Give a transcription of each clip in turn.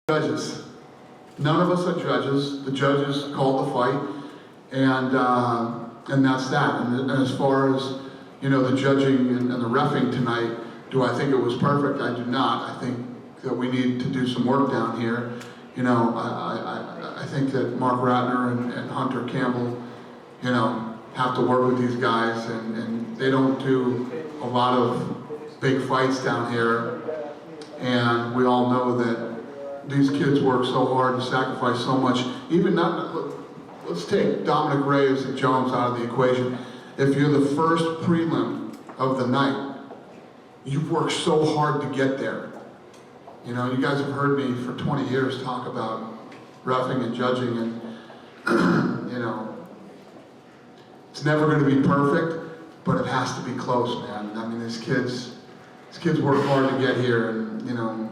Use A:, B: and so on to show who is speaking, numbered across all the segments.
A: Judges. None of us are judges. The judges called the fight, and that's that. And as far as the judging and the reffing tonight, do I think it was perfect? I do not. I think that we need to do some work down here. I think that Mark Ratner and Hunter Campbell, have to work with these guys, and they don't do a lot of big fights down here. And we all know that these kids work so hard and sacrifice so much. Let's take Dominick Reyes and Jones out of the equation. If you're the first prelim of the night, you've worked so hard to get there. You guys have heard me for 20 years talk about reffing and judging, and it's never going to be perfect, but it has to be close, man. I mean, these kids work hard to get here, and you know what I mean.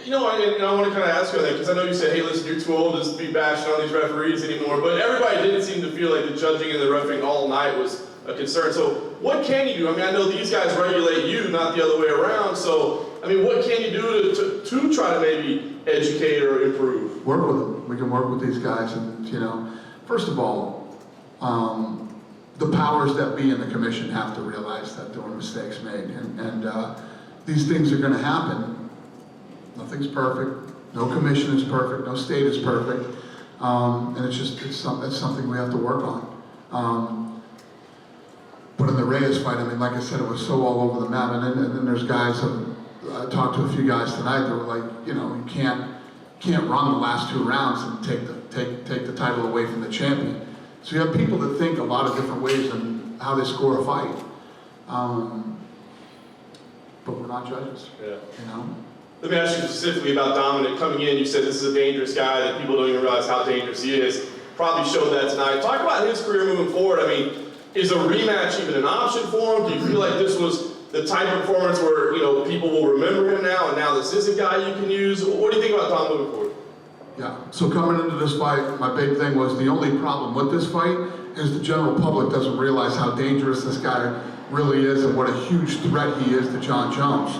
B: I want to kind of ask you on that, because I know you said, hey, listen, you're too old to be bashing on these referees anymore, but everybody didn't seem to feel like the judging and the reffing all night was a concern. So what can you do? I mean, I know these guys regulate you, not the other way around, so, I mean, what can you do to try to maybe educate or improve?
A: Work with them. We can work with these guys, and, first of all, the powers that be in the commission have to realize that there were mistakes made, and these things are going to happen. Nothing's perfect. No commission is perfect. No state is perfect. And it's something we have to work on. But in the Reyes fight, I mean, like I said, it was so all over the map. And then there's guys. I talked to a few guys tonight that were like, you can't run the last 2 rounds and take the title away from the champion. So you have people that think a lot of different ways on how they score a fight. But we're not judges.
B: Yeah.
A: Let
B: me ask you specifically about Dominick coming in. You said this is a dangerous guy, that people don't even realize how dangerous he is. Probably showed that tonight. Talk about his career moving forward. I mean, is a rematch even an option for him? Do you feel like this was the type of performance where, people will remember him now, and now this is a guy you can use? What do you think about Dom moving forward?
A: Yeah, so coming into this fight, my big thing was the only problem with this fight is the general public doesn't realize how dangerous this guy really is and what a huge threat he is to Jon Jones.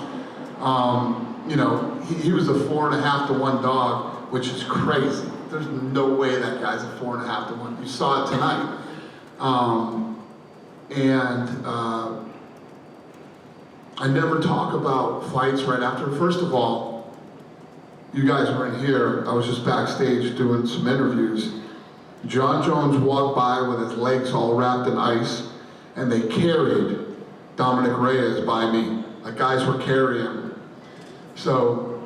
A: He was a 4.5 to 1 dog, which is crazy. There's no way that guy's a 4.5 to 1. You saw it tonight. I never talk about fights right after. First of all, you guys were in here. I was just backstage doing some interviews. Jon Jones walked by with his legs all wrapped in ice, and they carried Dominick Reyes by me. Like, guys were carrying him. So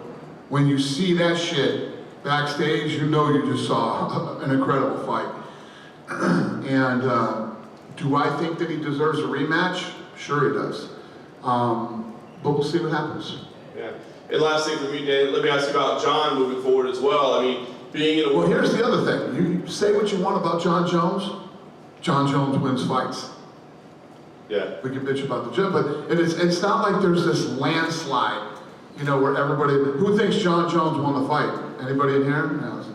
A: when you see that shit backstage, you know you just saw an incredible fight. And do I think that he deserves a rematch? Sure he does. But we'll see what happens.
B: Yeah. And last thing for me, Dan, let me ask you about Jon moving forward as well. I mean, being in a...
A: Well, here's the other thing. You say what you want about Jon Jones. Jon Jones wins fights.
B: Yeah. We can
A: bitch about the judge, but it's not like there's this landslide, where everybody... Who thinks Jon Jones won the fight? Anybody in here? No.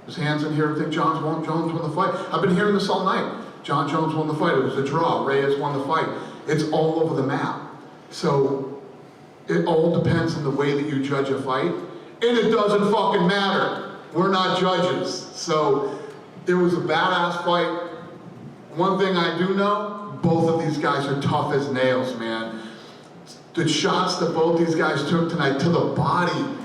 A: There's hands in here who think Jon Jones won the fight. I've been hearing this all night. Jon Jones won the fight. It was a draw. Reyes won the fight. It's all over the map. So it all depends on the way that you judge a fight, and it doesn't fucking matter. We're not judges. So it was a badass fight. One thing I do know, both of these guys are tough as nails, man. The shots that both these guys took tonight to the body,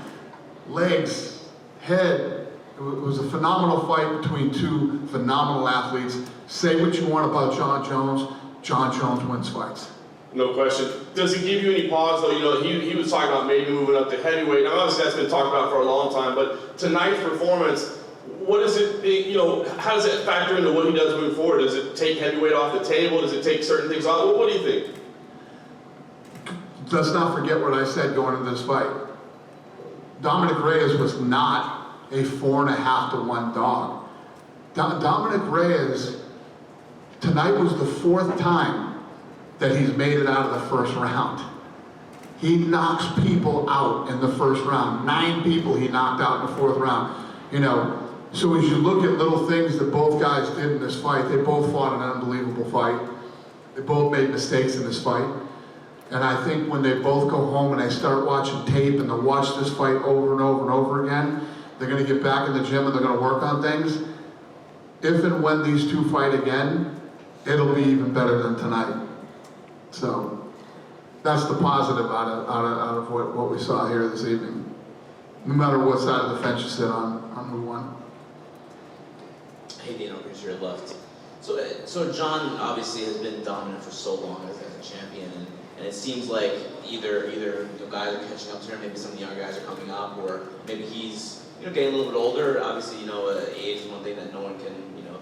A: legs, head, it was a phenomenal fight between 2 phenomenal athletes. Say what you want about Jon Jones. Jon Jones wins fights.
B: No question. Does it give you any pause, though? He was talking about maybe moving up to heavyweight. Now, obviously, that's been talked about for a long time, but tonight's performance, what is it, how does it factor into what he does moving forward? Does it take heavyweight off the table? Does it take certain things off? What do you think?
A: Let's not forget what I said going into this fight. Dominick Reyes was not a 4.5 to 1 dog. Dominick Reyes, tonight was the 4th time that he's made it out of the first round. He knocks people out in the first round. 9 people he knocked out in the 4th round. So as you look at little things that both guys did in this fight, they both fought an unbelievable fight. They both made mistakes in this fight. And I think when they both go home and they start watching tape and they'll watch this fight over and over and over again, they're going to get back in the gym and they're going to work on things. If and when these two fight again, it'll be even better than tonight. So that's the positive out of what we saw here this evening. No matter what side of the fence you sit on who won.
C: Hey, Dino, because you're left. So Jon obviously has been dominant for so long as a champion, and it seems like either guys are catching up to him, maybe some of the younger guys are coming up, or maybe he's getting a little bit older. Obviously, age is one thing that no one can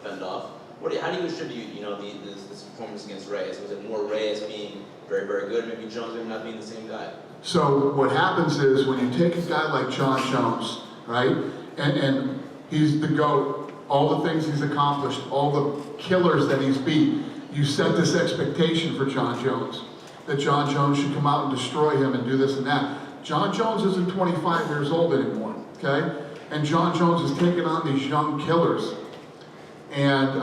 C: fend off. How do you attribute this performance against Reyes? Was it more Reyes being very, very good, maybe Jones maybe not being the same guy?
A: So what happens is when you take a guy like Jon Jones, right, and he's the GOAT, all the things he's accomplished, all the killers that he's beat, you set this expectation for Jon Jones, that Jon Jones should come out and destroy him and do this and that. Jon Jones isn't 25 years old anymore, okay? And Jon Jones is taking on these young killers. And,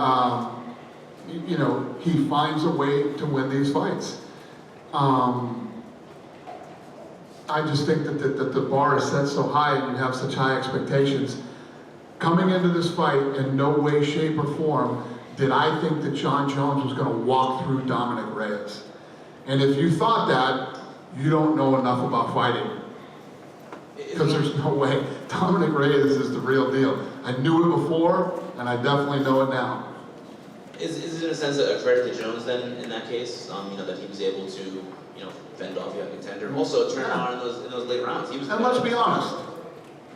A: he finds a way to win these fights. I just think that the bar is set so high and you have such high expectations. Coming into this fight, in no way, shape, or form did I think that Jon Jones was going to walk through Dominick Reyes. And if you thought that, you don't know enough about fighting. Because there's no way. Dominick Reyes is the real deal. I knew it before, and I definitely know it now.
C: Is it in a sense a credit to Jones then in that case? That he was able to fend off a contender. Also turn on in those late rounds. He was.
A: And let's be honest,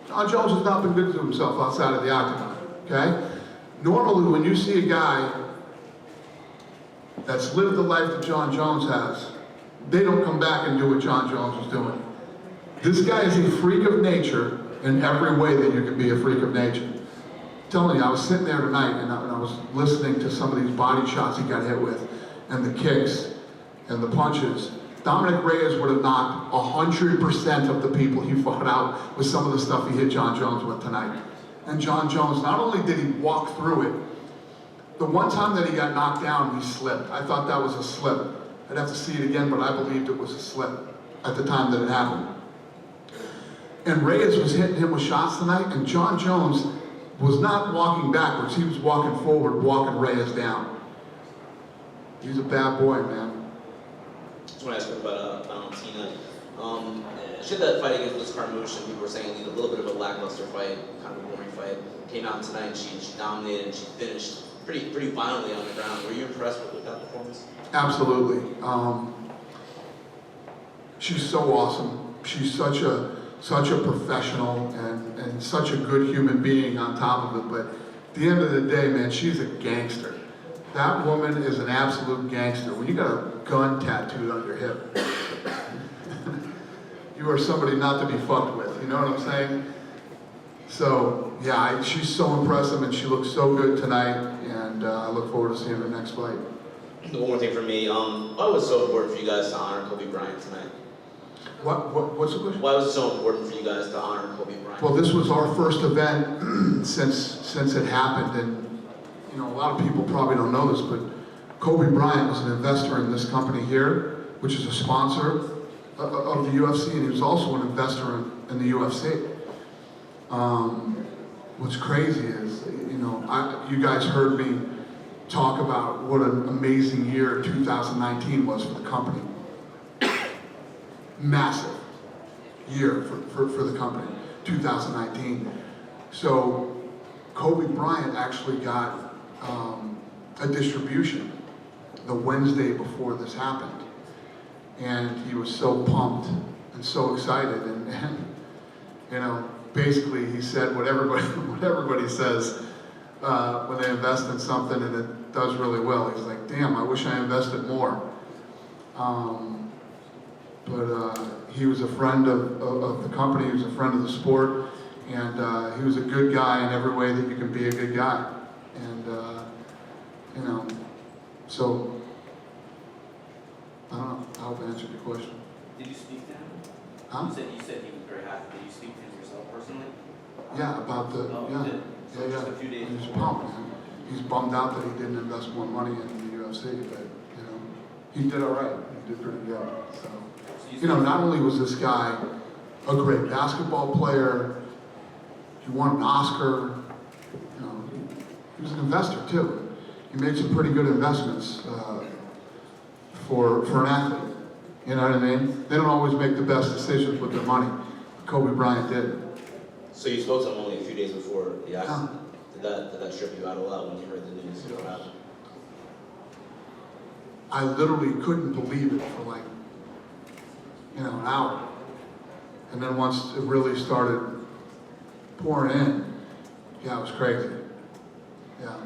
A: Jon Jones has not been good to himself outside of the octagon. Okay? Normally, when you see a guy that's lived the life that Jon Jones has, they don't come back and do what Jon Jones was doing. This guy is a freak of nature in every way that you can be a freak of nature. I'm telling you, I was sitting there tonight and I was listening to some of these body shots he got hit with, and the kicks, and the punches. Dominick Reyes would have knocked 100% of the people he fought out with some of the stuff he hit Jon Jones with tonight. And Jon Jones, not only did he walk through it, the one time that he got knocked down, he slipped. I thought that was a slip. I'd have to see it again, but I believed it was a slip at the time that it happened. And Reyes was hitting him with shots tonight, and Jon Jones was not walking backwards. He was walking forward, walking Reyes down. He's a bad boy, man.
C: I just want to ask you about Valentina. She had that fight against Liz Carmouche, and people were saying it was a little bit of a lackluster fight, kind of a boring fight. Came out tonight and she dominated and she finished pretty violently on the ground. Were you impressed with that performance?
A: Absolutely. She's so awesome. She's such a professional and such a good human being on top of it. But at the end of the day, man, she's a gangster. That woman is an absolute gangster. When you got a gun tattooed on your hip, you are somebody not to be fucked with. You know what I'm saying? So, yeah, she's so impressive and she looks so good tonight. And I look forward to seeing her next fight.
C: One more thing for me. Why was it so important for you guys to honor Kobe Bryant tonight?
A: What's the question?
C: Why was it so important for you guys to honor Kobe Bryant?
A: Well, this was our first event since it happened, and a lot of people probably don't know this, but Kobe Bryant was an investor in this company here, which is a sponsor of the UFC, and he was also an investor in the UFC. What's crazy is, you guys heard me talk about what an amazing year 2019 was for the company. Massive year for the company, 2019. So Kobe Bryant actually got a distribution the Wednesday before this happened. And he was so pumped and so excited. And basically he said what everybody says when they invest in something and it does really well. He's like, damn, I wish I invested more. But he was a friend of the company, he was a friend of the sport, and he was a good guy in every way that you can be a good guy. And, so, I don't know, I hope I answered your question.
D: Did you speak to him?
A: Huh?
D: You said he was very happy. Did you speak to him yourself personally?
A: Yeah, about the,
D: Oh,
A: yeah.
D: you did? So
A: Yeah,
D: just
A: yeah.
D: a few days
A: He's
D: before.
A: pumped, man. He's bummed out that he didn't invest more money in the UFC, but, he did all right. He did pretty good, so. You know, not only was this guy a great basketball player, he won an Oscar, you know, he was an investor too. He made some pretty good investments for an athlete. You know what I mean? They don't always make the best decisions with their money. Kobe Bryant did.
C: So you spoke to him only a few days before the accident. Did that trip you out a lot when you heard the news of what happened?
A: I literally couldn't believe it for like, you know, an hour. And then once it really started pouring in, yeah, it was crazy. Yeah.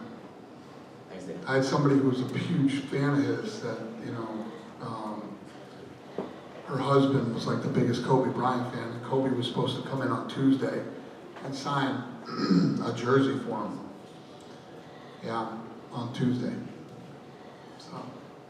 C: Thanks, Dave.
A: I had somebody who was a huge fan of his that, you know, her husband was like the biggest Kobe Bryant fan. And Kobe was supposed to come in on Tuesday and sign a jersey for him. Yeah, on Tuesday.